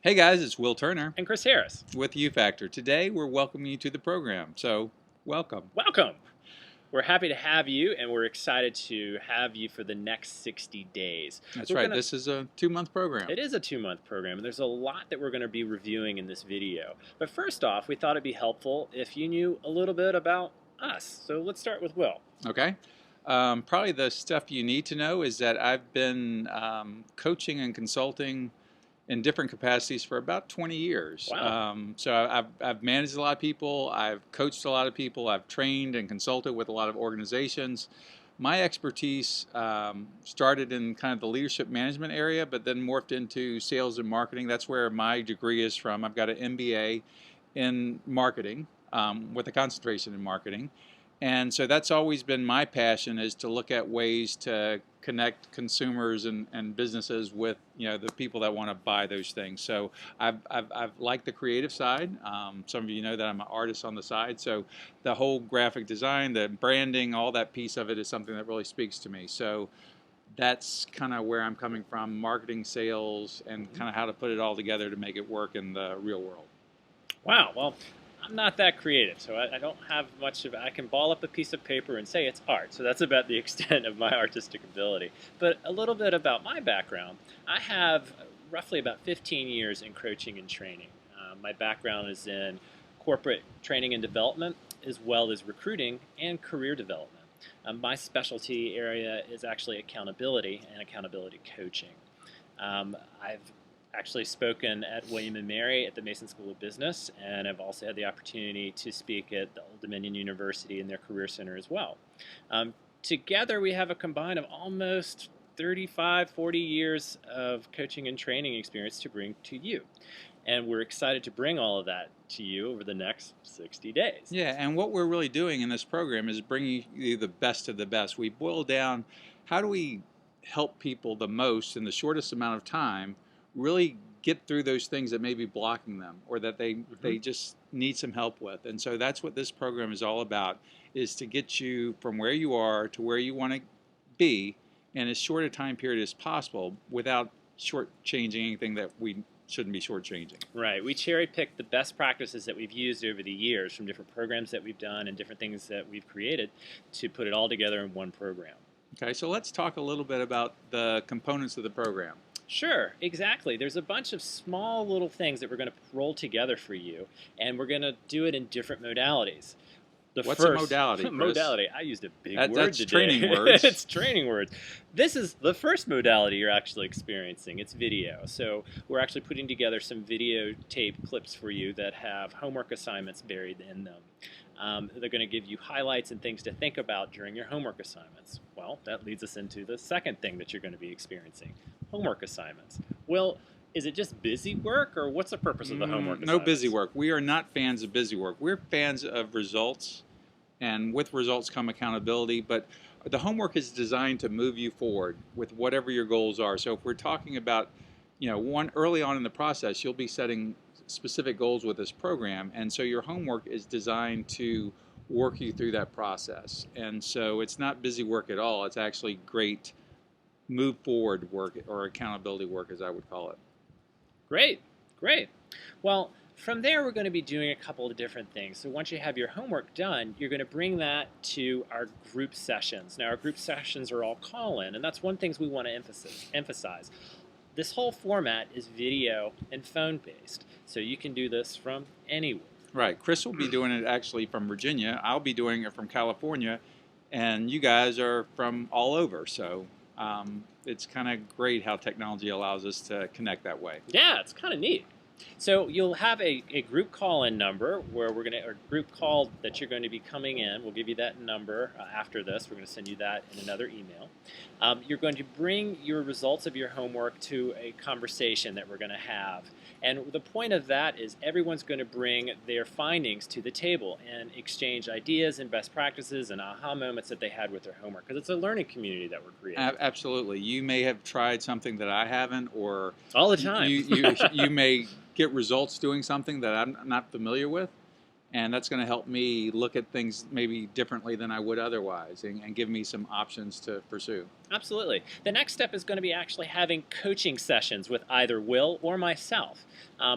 Hey guys, it's Will Turner And Chris Harris. with U Factor. Today we're welcoming you to the program. So, welcome. Welcome. We're happy to have you, and we're excited to have you for the next 60 days. That's We're right. gonna. This is a 2-month program. It is a 2-month program, and there's a lot that we're going to be reviewing in this video. But first off, we thought it'd be helpful if you knew a little bit about us. So let's start with Will. Okay. Probably the stuff you need to know is that I've been coaching and consulting in different capacities for about 20 years. Wow. So I've managed a lot of people, I've coached a lot of people, I've trained and consulted with a lot of organizations. My expertise started in kind of the leadership management area, but then morphed into sales and marketing. That's where my degree is from. I've got an MBA in marketing with a concentration in marketing. And so that's always been my passion, is to look at ways to connect consumers and businesses with the people that want to buy those things. So I've liked the creative side. Some of you know that I'm an artist on the side. So the whole graphic design, the branding, all that piece of it is something that really speaks to me. So that's kind of where I'm coming from: marketing, sales, and kind of how to put it all together to make it work in the real world. Wow. Well, I'm not that creative, so I don't have much of. I can ball up a piece of paper and say it's art. So that's about the extent of my artistic ability. But a little bit about my background. I have roughly about 15 years in coaching and training. My background is in corporate training and development, as well as recruiting and career development. My specialty area is actually accountability and accountability coaching. I've actually spoken at William & Mary at the Mason School of Business, and I've also had the opportunity to speak at the Old Dominion University in their Career Center as well. Together, we have a combine of almost 35, 40 years of coaching and training experience to bring to you. And we're excited to bring all of that to you over the next 60 days. Yeah, and what we're really doing in this program is bringing you the best of the best. We boil down how do we help people the most in the shortest amount of time really get through those things that may be blocking them or that they just need some help with. And so that's what this program is all about, is to get you from where you are to where you want to be in as short a time period as possible without shortchanging anything that we shouldn't be shortchanging. Right. We cherry picked the best practices that we've used over the years from different programs that we've done and different things that we've created to put it all together in one program. Okay, so let's talk a little bit about the components of the program. Sure, exactly. There's a bunch of small little things that we're going to roll together for you, and we're going to do it in different modalities. What's a modality, Chris? Modality. I used a big word That's today. training words. It's training words. This is the first modality you're actually experiencing. It's video. So we're actually putting together some videotape clips for you that have homework assignments buried in them. They're going to give you highlights and things to think about during your homework assignments. Well, that leads us into the second thing that you're going to be experiencing: homework assignments. Well, is it just busy work, or what's the purpose of the homework assignments? No busy work. We are not fans of busy work. We're fans of results, and with results come accountability. But the homework is designed to move you forward with whatever your goals are. So if we're talking about, early on in the process, you'll be setting specific goals with this program, and so your homework is designed to work you through that process. And so it's not busy work at all. It's actually great move forward work, or accountability work, as I would call it. Great, great. Well, from there, we're going to be doing a couple of different things. So once you have your homework done, you're going to bring that to our group sessions. Now, our group sessions are all call-in, and that's one thing we want to emphasize. This whole format is video and phone-based, so you can do this from anywhere. Right. Chris will be doing it actually from Virginia. I'll be doing it from California, and you guys are from all over. So it's kind of great how technology allows us to connect that way. Yeah, it's kind of neat. So you'll have a group call-in number where we're going to, or group call that you're going to be coming in. We'll give you that number after this. We're going to send you that in another email. You're going to bring your results of your homework to a conversation that we're going to have. And the point of that is everyone's going to bring their findings to the table and exchange ideas and best practices and aha moments that they had with their homework, because it's a learning community that we're creating. Absolutely. You may have tried something that I haven't, or all the time. You may get results doing something that I'm not familiar with. And that's going to help me look at things maybe differently than I would otherwise, and give me some options to pursue. Absolutely. The next step is going to be actually having coaching sessions with either Will or myself.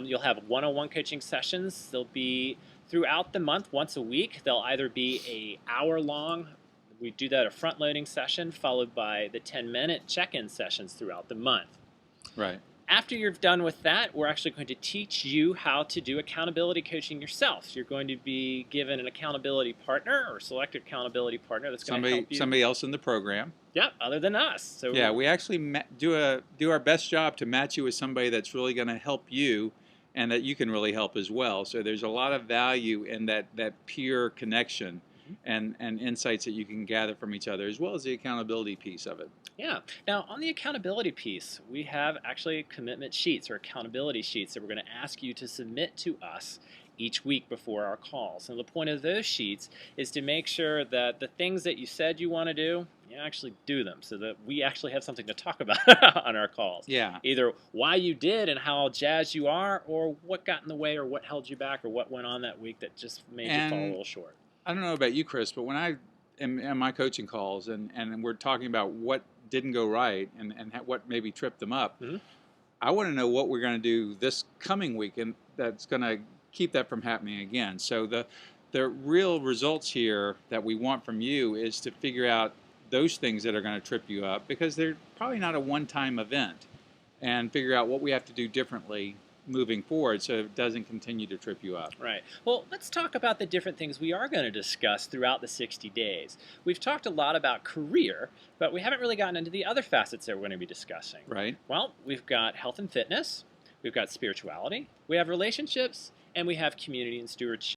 You'll have one-on-one coaching sessions. They'll be throughout the month, once a week. They'll either be a hour long. We do that a front-loading session followed by the 10-minute check-in sessions throughout the month. Right. After you're done with that, we're actually going to teach you how to do accountability coaching yourself. So you're going to be given an accountability partner or selected accountability partner that's going to help you. Somebody else in the program. Yep, other than us. So yeah, we actually do our best job to match you with somebody that's really going to help you, and that you can really help as well. So there's a lot of value in that peer connection and insights that you can gather from each other, as well as the accountability piece of it. Yeah. Now, on the accountability piece, we have actually commitment sheets or accountability sheets that we're going to ask you to submit to us each week before our calls. And the point of those sheets is to make sure that the things that you said you want to do, you actually do them, so that we actually have something to talk about on our calls. Yeah. Either why you did and how jazzed you are, or what got in the way, or what held you back, or what went on that week that just made you fall a little short. I don't know about you, Chris, but when I am in my coaching calls and we're talking about what didn't go right and what maybe tripped them up, I want to know what we're going to do this coming week, and that's going to keep that from happening again. So the real results here that we want from you is to figure out those things that are going to trip you up, because they're probably not a one-time event, and figure out what we have to do differently moving forward so it doesn't continue to trip you up. Right. Well, let's talk about the different things we are going to discuss throughout the 60 days. We've talked a lot about career, but we haven't really gotten into the other facets that we're going to be discussing. Right. Well, we've got health and fitness, we've got spirituality, we have relationships, and we have community and stewardship.